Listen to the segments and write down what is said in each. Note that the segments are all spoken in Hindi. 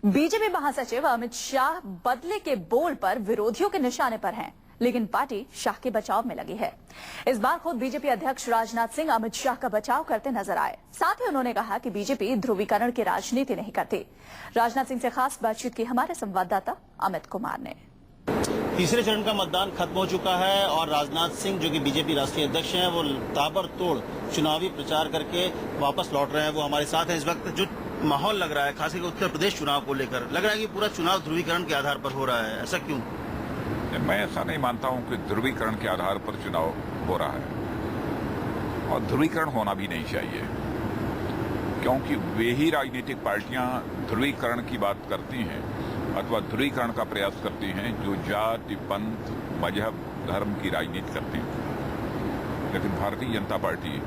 बीजेपी महासचिव अमित शाह बदले के बोल पर विरोधियों के निशाने पर हैं, लेकिन पार्टी शाह के बचाव में लगी है। इस बार खुद बीजेपी अध्यक्ष राजनाथ सिंह अमित शाह का बचाव करते नजर आए। साथ ही उन्होंने कहा कि बीजेपी ध्रुवीकरण की राजनीति नहीं करती। राजनाथ सिंह से खास बातचीत की हमारे संवाददाता अमित कुमार ने। तीसरे चरण का मतदान खत्म हो चुका है और राजनाथ सिंह जो कि बीजेपी राष्ट्रीय अध्यक्ष हैं वो ताबड़तोड़ चुनावी प्रचार करके वापस लौट रहे हैं। वो हमारे साथ हैं। इस वक्त जो माहौल लग रहा है खासकर उत्तर प्रदेश चुनाव को लेकर लग रहा है कि पूरा चुनाव ध्रुवीकरण के आधार पर हो रहा है, ऐसा क्यों? मैं ऐसा नहीं मानता हूं कि ध्रुवीकरण के आधार पर चुनाव हो रहा है और ध्रुवीकरण होना भी नहीं चाहिए, क्योंकि वे ही राजनीतिक पार्टियां ध्रुवीकरण की बात करती हैं अथवा ध्रुवीकरण का प्रयास करती हैं जो जाति, पंथ, मजहब, धर्म की राजनीति करती हैं। लेकिन भारतीय जनता पार्टी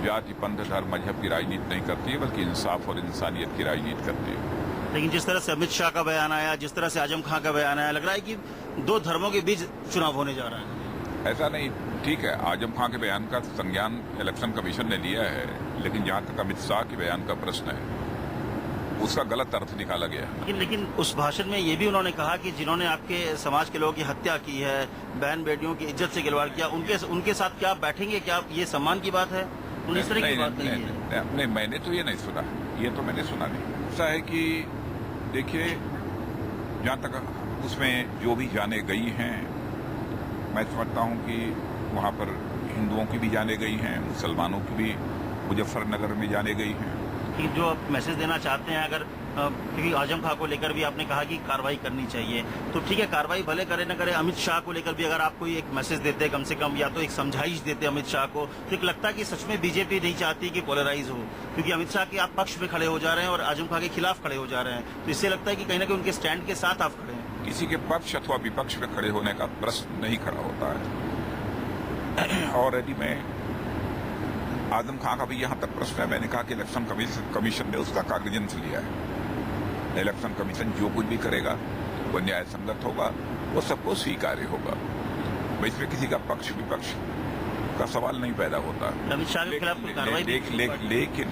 जाति, पंथ, धर्म, मजहब की राजनीति नहीं करती है, बल्कि इंसाफ और इंसानियत की राजनीति करती है। लेकिन जिस तरह से अमित शाह का बयान आया, जिस तरह से आजम खां का बयान आया, लग रहा है कि दो धर्मों के बीच चुनाव होने जा रहा है। ऐसा नहीं, ठीक है, आजम खां के बयान का संज्ञान इलेक्शन कमीशन ने लिया है, लेकिन जहां तक अमित शाह के बयान का प्रश्न है उसका गलत अर्थ निकाला गया। लेकिन उस भाषण में ये भी उन्होंने कहा कि जिन्होंने आपके समाज के लोगों की हत्या की है, बहन बेटियों की इज्जत से खिलवाड़ किया, उनके साथ क्या बैठेंगे? क्या ये सम्मान की बात है? इस तरह की बात नहीं, मैंने तो ये नहीं सुना, ये तो मैंने सुना नहीं। ऐसा है कि देखिए, जहाँ तक उसमें जो भी जाने गई हैं, मैं समझता हूँ कि वहाँ पर हिंदुओं की भी जाने गई हैं, मुसलमानों की भी मुजफ्फरनगर में जाने गई हैं। कि जो आप मैसेज देना चाहते हैं, अगर क्योंकि आजम खां को लेकर भी आपने कहा कि कार्रवाई करनी चाहिए, तो ठीक है, कार्रवाई भले करे न करे, अमित शाह को लेकर भी अगर आप कोई एक मैसेज देते कम से कम, या तो एक समझाइश देते अमित शाह को, तो एक लगता है कि सच में बीजेपी नहीं चाहती कि पोलराइज हो, क्योंकि अमित शाह के आप पक्ष में खड़े हो जा रहे हैं और आजम खां के खिलाफ खड़े हो जा रहे हैं, तो इससे लगता है कि कहीं ना कहीं उनके स्टैंड के साथ आप खड़े हैं। किसी के पक्ष अथवा विपक्ष में खड़े होने का प्रश्न नहीं खड़ा होता है। और यदि मैं आजम खां का भी यहाँ तक प्रश्न है, मैंने कहा कि इलेक्शन कमीशन ने उसका कागजेंस लिया है। इलेक्शन कमीशन जो कुछ भी करेगा वो न्याय संगत होगा, वो सबको स्वीकार्य होगा। इसमें किसी का पक्ष विपक्ष का सवाल नहीं पैदा होता। अमित शाह के खिलाफ कोई कार्रवाई लेकिन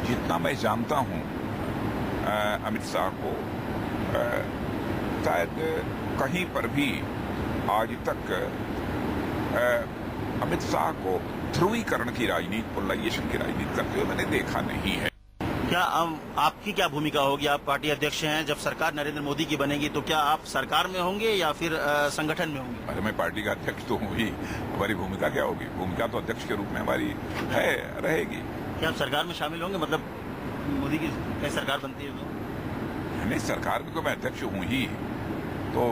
जितना मैं जानता हूँ अमित शाह को, शायद कहीं पर भी आज तक अमित शाह को ध्रुवीकरण की राजनीति, पोलराइजेशन की राजनीति करते हुए मैंने देखा नहीं है। क्या आपकी क्या भूमिका होगी? आप पार्टी अध्यक्ष हैं, जब सरकार नरेंद्र मोदी की बनेगी तो क्या आप सरकार में होंगे या फिर संगठन में होंगे? अरे मैं पार्टी का अध्यक्ष तो हूँ ही, हमारी भूमिका क्या होगी? भूमिका तो अध्यक्ष के रूप में हमारी है, रहेगी। क्या आप सरकार में शामिल होंगे? मतलब मोदी की कहीं सरकार बनती है तो? नहीं, सरकार में तो मैं अध्यक्ष हूँ ही, तो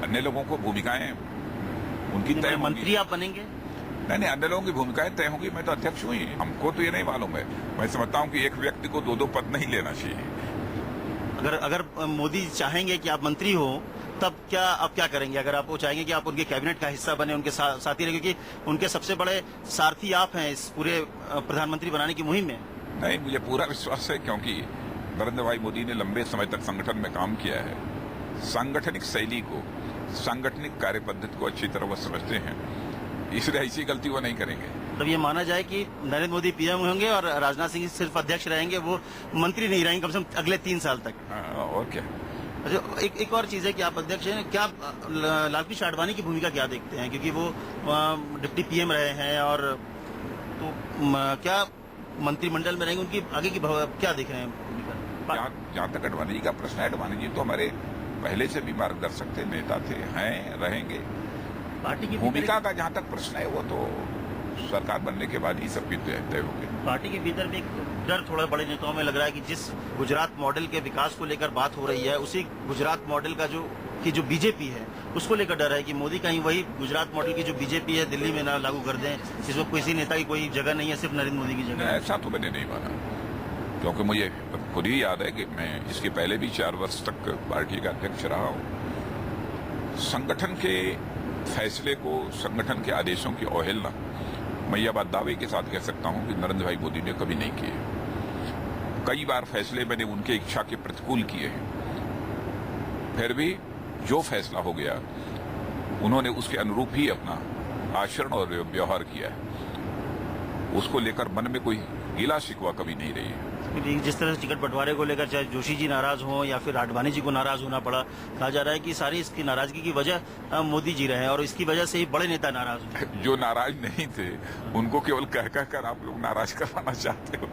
अन्य लोगों को भूमिकाएं उनकी तय होंगी। मंत्री आप बनेंगे? नहीं, अन्य लोगों की भूमिकाएं तय होंगी, मैं तो अध्यक्ष हूँ ही। हमको तो ये नहीं मालूम है। मैं समझता हूँ कि एक व्यक्ति को दो पद नहीं लेना चाहिए। अगर मोदी चाहेंगे कि आप मंत्री हो, तब क्या आप क्या करेंगे? अगर आप वो चाहेंगे कि आप उनके कैबिनेट का हिस्सा बने, उनके साथी रहे, क्योंकि उनके सबसे बड़े सारथी आप हैं इस पूरे प्रधानमंत्री बनाने की मुहिम में। नहीं, मुझे पूरा विश्वास है, क्योंकि नरेंद्र भाई मोदी ने लंबे समय तक संगठन में काम किया है। सांगठनिक शैली को, सांगठनिक कार्य पद्धति को अच्छी तरह वो समझते हैं, इसलिए ऐसी गलती वो नहीं करेंगे। तब ये माना जाए कि नरेंद्र मोदी पीएम होंगे और राजनाथ सिंह सिर्फ अध्यक्ष रहेंगे, वो मंत्री नहीं रहेंगे कम से कम अगले 3 साल तक। और क्या? अच्छा, एक और चीज है कि आप अध्यक्ष हैं, क्या लालकृष्ण आडवाणी की भूमिका क्या देखते हैं? क्योंकि वो डिप्टी पीएम रहे हैं, और तो क्या मंत्रिमंडल में रहेंगे? उनकी आगे की क्या देख रहे हैं? जहाँ तक आडवाणी जी का प्रश्न है, आडवाणी जी तो हमारे पहले से भी मार्गदर्शक थे, नेता थे, हैं, रहेंगे। पार्टी की भूमिका का जहाँ तक प्रश्न है, वो तो सरकार बनने के बाद ही सब तय होंगे। पार्टी के भीतर भी एक डर थोड़ा बड़े नेताओं में लग रहा है कि जिस गुजरात मॉडल के विकास को लेकर बात हो रही है, उसी गुजरात मॉडल का जो बीजेपी है, उसको लेकर डर है कि मोदी कहीं वही गुजरात मॉडल की जो बीजेपी है दिल्ली में ना लागू कर दें, जिसमें किसी नेता की कोई जगह नहीं है, सिर्फ नरेंद्र मोदी की जगह। ऐसा तो मैंने नहीं माना, क्योंकि मुझे खुद ही याद है कि मैं इसके पहले भी 4 वर्ष तक पार्टी का अध्यक्ष रहा हूँ। संगठन के फैसले को, संगठन के आदेशों की अवहेलना, मैं यह बात दावे के साथ कह सकता हूं कि नरेंद्र भाई मोदी ने कभी नहीं किए। कई बार फैसले मैंने उनके इच्छा के प्रतिकूल किए हैं, फिर भी जो फैसला हो गया उन्होंने उसके अनुरूप ही अपना आचरण और व्यवहार किया है। उसको लेकर मन में कोई गिला शिकवा कभी नहीं रही है। क्योंकि जिस तरह से टिकट बंटवारे को लेकर चाहे जोशी जी नाराज हों या फिर आडवाणी जी को नाराज होना पड़ा, कहा जा रहा है कि सारी इसकी नाराजगी की वजह मोदी जी रहे हैं और इसकी वजह से ही बड़े नेता नाराज हुए। जो नाराज नहीं थे उनको केवल कह कर आप लोग नाराज करवाना चाहते हो।